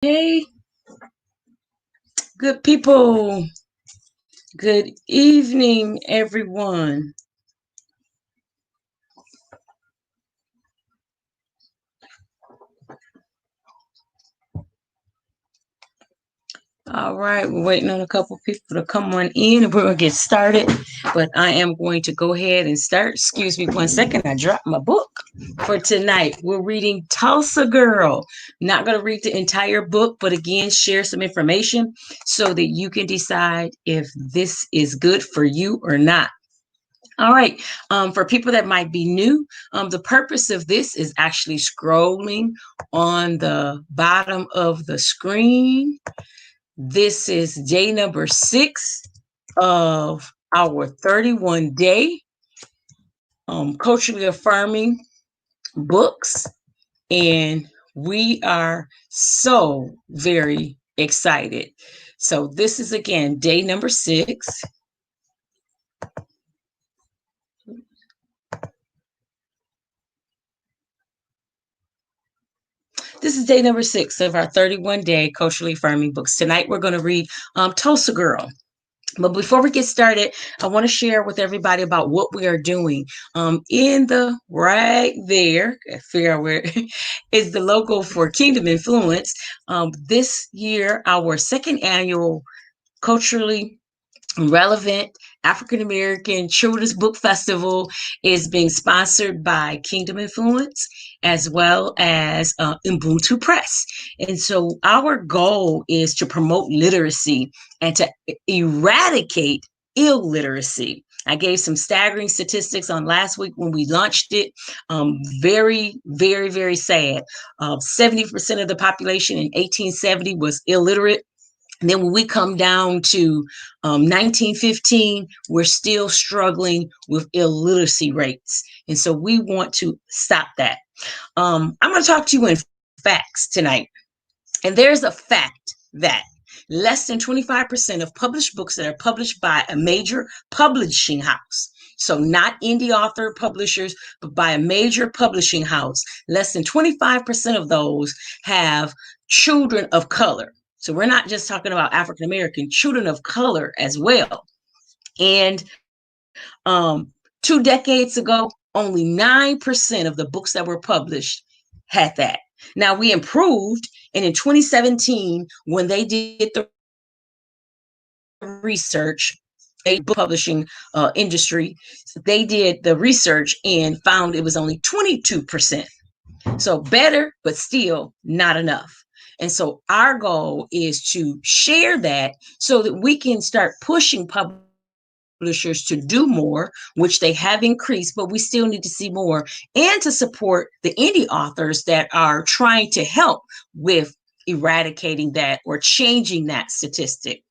Hey, good people. Good evening, everyone. All right, we're waiting on a couple people to come on in and we're going to get started. But I am going to go ahead and start. Excuse me 1 second. I dropped my book for tonight. We're reading Tulsa Girl. Not going to read the entire book, but again, share some information so that you can decide if this is good for you or not. All right. For people that might be new, the purpose of this is actually scrolling on the bottom of the screen. This is day number 6 of our 31-day culturally affirming books. And we are so very excited. So this is again day number 6. This is day number 6 of our 31-day culturally affirming books. Tonight we're going to read Tulsa Girl. But before we get started, I want to share with everybody about what we are doing. In the right there, figure out where is the logo for Kingdom Influence. This year, our second annual culturally relevant African American Children's Book Festival is being sponsored by Kingdom Influence as well as Ubuntu Press. And so our goal is to promote literacy and to eradicate illiteracy. I gave some staggering statistics on last week when we launched it. Very, very, very sad. 70% of the population in 1870 was illiterate. And then when we come down to 1915, we're still struggling with illiteracy rates. And so we want to stop that. I'm going to talk to you in facts tonight. And there's a fact that less than 25% of published books that are published by a major publishing house, so not indie author publishers, but by a major publishing house, less than 25% of those have children of color. So we're not just talking about African American, children of color as well. And 2 decades ago, only 9% of the books that were published had that. Now we improved, and in 2017, when they did the research, a book publishing industry, they did the research and found it was only 22%. So better, but still not enough. And so our goal is to share that so that we can start pushing publishers to do more, which they have increased, but we still need to see more, and to support the indie authors that are trying to help with eradicating that or changing that statistic.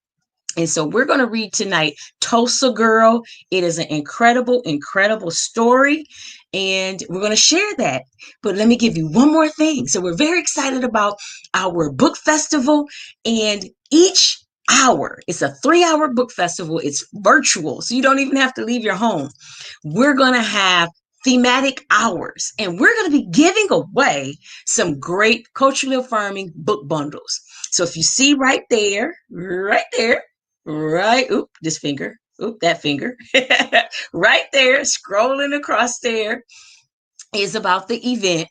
And so we're going to read tonight Tulsa Girl. It is an incredible, incredible story. And we're going to share that. But let me give you one more thing. So we're very excited about our book festival. And each hour, it's a 3-hour book festival. It's virtual. So you don't even have to leave your home. We're going to have thematic hours. And we're going to be giving away some great culturally affirming book bundles. So if you see right there, right, oop, this finger, oop, that finger, right there, scrolling across there is about the event.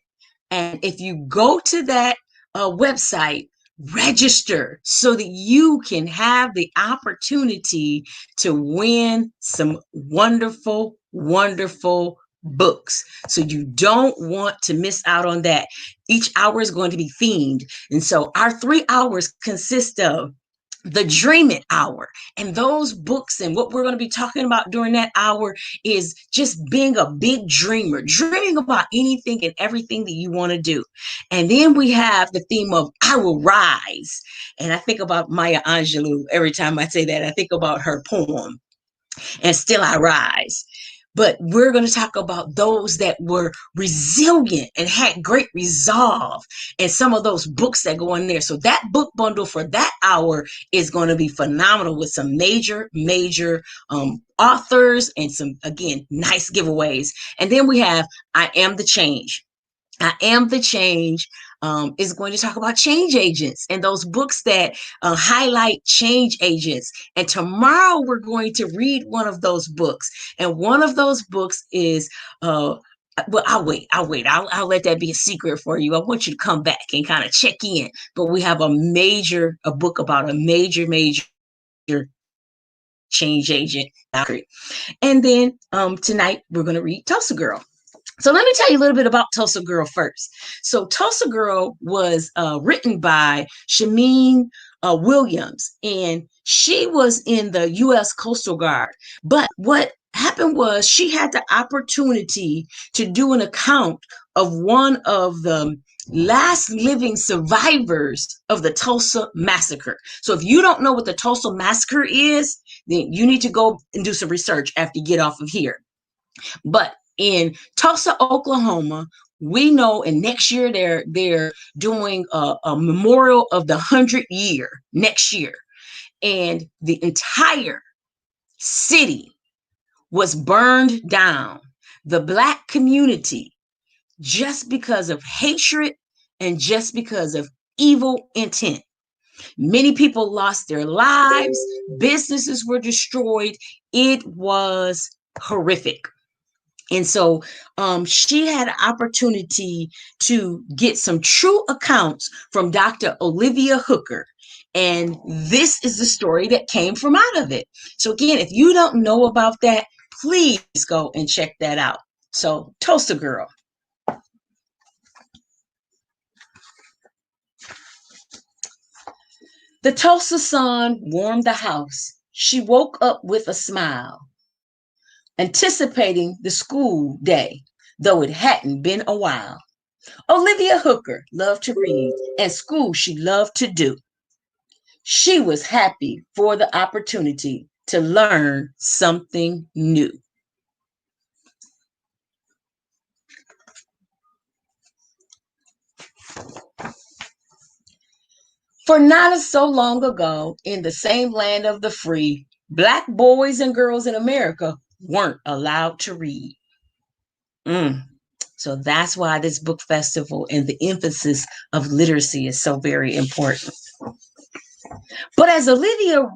And if you go to that website, register so that you can have the opportunity to win some wonderful, wonderful books. So you don't want to miss out on that. Each hour is going to be themed. And so our 3 hours consist of the dreaming hour, and those books and what we're going to be talking about during that hour is just being a big dreamer, dreaming about anything and everything that you want to do. And then we have the theme of I will rise, and I think about Maya Angelou. Every time I say that, I think about her poem, and still I rise. But we're going to talk about those that were resilient and had great resolve, and some of those books that go in there. So that book bundle for that hour is going to be phenomenal with some major, major authors and some, again, nice giveaways. And then we have I Am the Change. I Am the Change is going to talk about change agents and those books that highlight change agents. And tomorrow we're going to read one of those books. And one of those books is, well, I'll let that be a secret for you. I want you to come back and kind of check in. But we have a book about a major change agent. And then tonight we're going to read Tulsa Girl. So let me tell you a little bit about Tulsa Girl first. So Tulsa Girl was written by Shameen Williams, and she was in the U.S. Coastal Guard. But what happened was she had the opportunity to do an account of one of the last living survivors of the Tulsa Massacre. So if you don't know what the Tulsa Massacre is, then you need to go and do some research after you get off of here. But in Tulsa, Oklahoma, we know, and next year they're doing a memorial of the 100-year next year, and the entire city was burned down. The Black community, just because of hatred and just because of evil intent. Many people lost their lives, businesses were destroyed. It was horrific. And so she had an opportunity to get some true accounts from Dr. Olivia Hooker. And this is the story that came from out of it. So again, if you don't know about that, please go and check that out. So Tulsa Girl. The Tulsa sun warmed the house. She woke up with a smile, anticipating the school day, though it hadn't been a while. Olivia Hooker loved to read, and school she loved to do. She was happy for the opportunity to learn something new. For not so long ago, in the same land of the free, Black boys and girls in America weren't allowed to read. So that's why this book festival and the emphasis of literacy is so very important. But as Olivia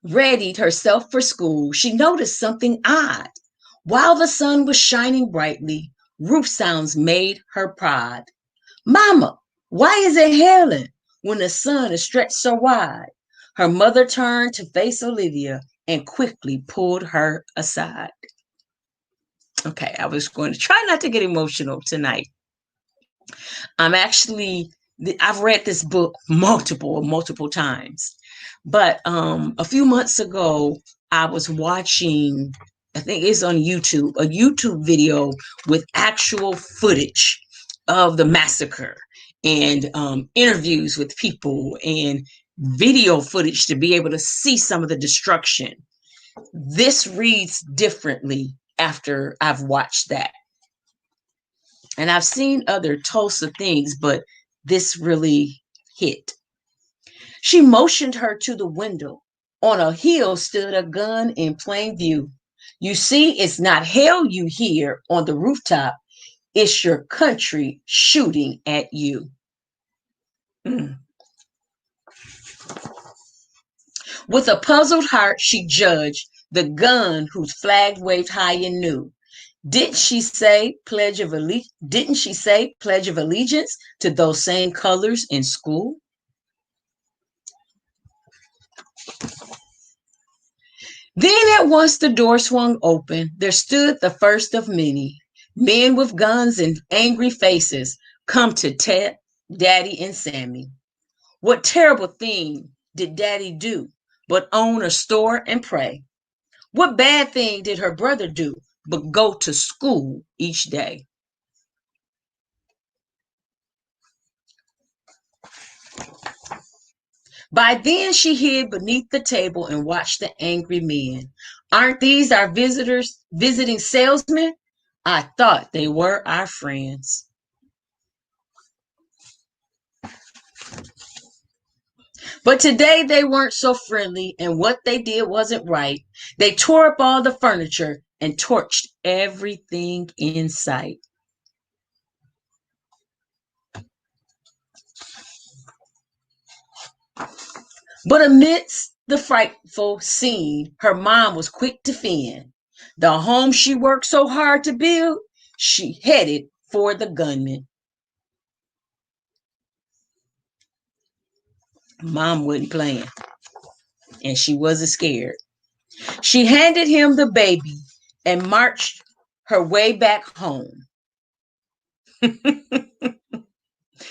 readied herself for school, she noticed something odd. While the sun was shining brightly, roof sounds made her prod. Mama, why is it hailing when the sun is stretched so wide? Her mother turned to face Olivia and quickly pulled her aside. Okay, I was going to try not to get emotional tonight. I've read this book multiple times. But a few months ago, I was watching, I think it's on YouTube, a YouTube video with actual footage of the massacre and interviews with people and video footage to be able to see some of the destruction. This reads differently after I've watched that. And I've seen other Tulsa things, but this really hit. She motioned her to the window. On a hill stood a gun in plain view. You see, it's not hell you hear on the rooftop. It's your country shooting at you. With a puzzled heart, she judged the gun whose flag waved high and new. Didn't she say Pledge of Allegiance to those same colors in school? Then at once the door swung open. There stood the first of many, men with guns and angry faces, come to Ted, Daddy, and Sammy. What terrible thing did Daddy do but own a store and pray? What bad thing did her brother do but go to school each day? By then she hid beneath the table and watched the angry men. Aren't these our visitors, visiting salesmen? I thought they were our friends. But today they weren't so friendly, and what they did wasn't right. They tore up all the furniture and torched everything in sight. But amidst the frightful scene, her mom was quick to fend. The home she worked so hard to build, she headed for the gunman. Mom wasn't playing, and she wasn't scared. She handed him the baby and marched her way back home.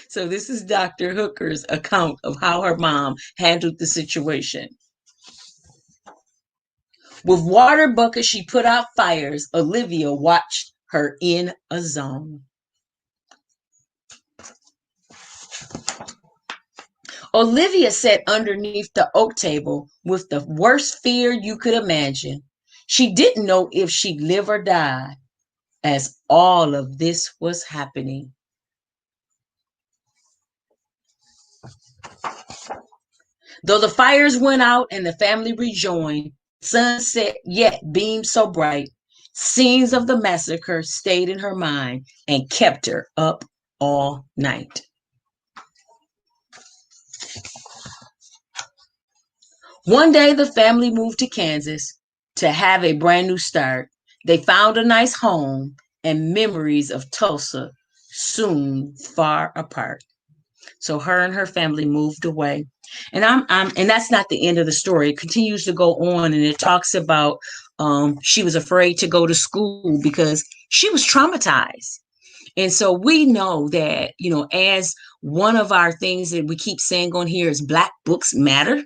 So this is Dr. Hooker's account of how her mom handled the situation. With water buckets, she put out fires. Olivia watched her in a zone. Olivia sat underneath the oak table with the worst fear you could imagine. She didn't know if she'd live or die as all of this was happening. Though the fires went out and the family rejoined, sunset yet beamed so bright. Scenes of the massacre stayed in her mind and kept her up all night. One day, the family moved to Kansas to have a brand new start. They found a nice home, and memories of Tulsa soon far apart. So her and her family moved away. And that's not the end of the story. It continues to go on, and it talks about she was afraid to go to school because she was traumatized. And so we know that, as one of our things that we keep saying on here is Black books matter,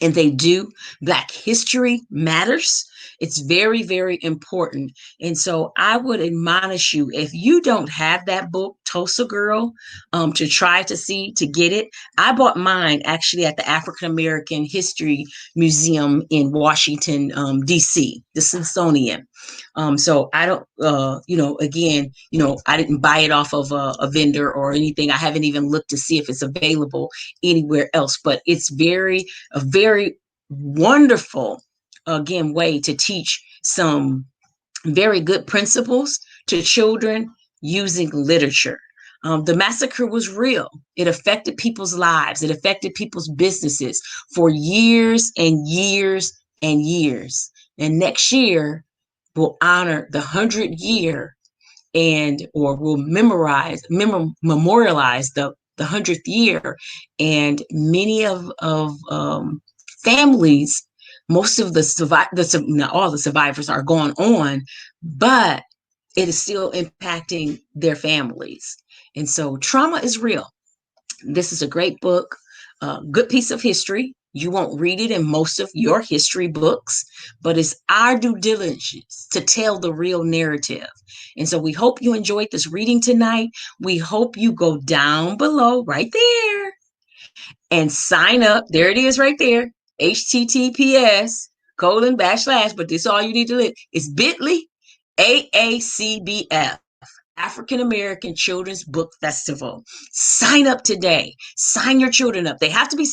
and they do. Black history matters. It's very, very important. And so I would admonish you, if you don't have that book, Tulsa Girl, to try to get it. I bought mine actually at the African American History Museum in Washington, D.C., the Smithsonian. So I don't, again, I didn't buy it off of a vendor or anything. I haven't even looked to see if it's available anywhere else, but it's a very wonderful, again, way to teach some very good principles to children using literature. The massacre was real. It affected people's lives. It affected people's businesses for years and years and years. And next year we'll honor the 100-year or we'll memorialize the 100th year. And many of families, most of not all the survivors are gone on, but it is still impacting their families. And so trauma is real. This is a great book, a good piece of history. You won't read it in most of your history books, but it's our due diligence to tell the real narrative. And so we hope you enjoyed this reading tonight. We hope you go down below right there and sign up. There it is right there. https:// but this is all you need to do. It's bit.ly AACBF. African American Children's Book Festival. Sign up today. Sign your children up. They have to be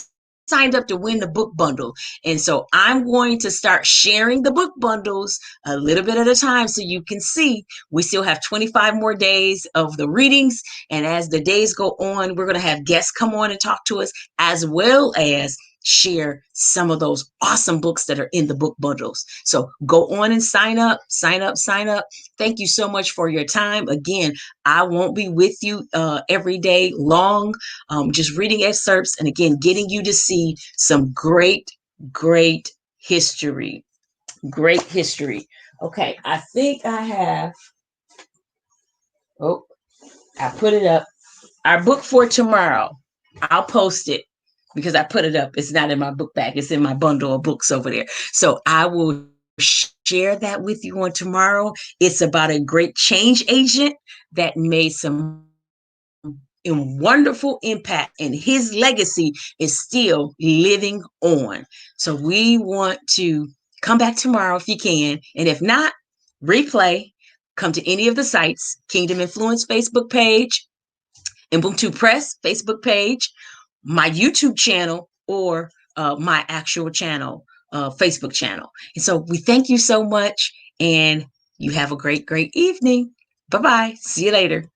signed up to win the book bundle. And so I'm going to start sharing the book bundles a little bit at a time so you can see we still have 25 more days of the readings. And as the days go on, we're going to have guests come on and talk to us, as well as share some of those awesome books that are in the book bundles. So go on and sign up. Thank you so much for your time. Again, I won't be with you every day long, just reading excerpts and again, getting you to see some great history. Great history. Okay, I think I have, I put it up. Our book for tomorrow, I'll post it because I put it up. It's not in my book bag. It's in my bundle of books over there. So I will share that with you on tomorrow. It's about a great change agent that made some wonderful impact, and his legacy is still living on. So we want to come back tomorrow if you can. And if not, replay, come to any of the sites, Kingdom Influence Facebook page, Ubuntu Press Facebook page, my YouTube channel, or my actual channel, Facebook channel. And so we thank you so much, and you have a great evening. Bye-bye. See you later.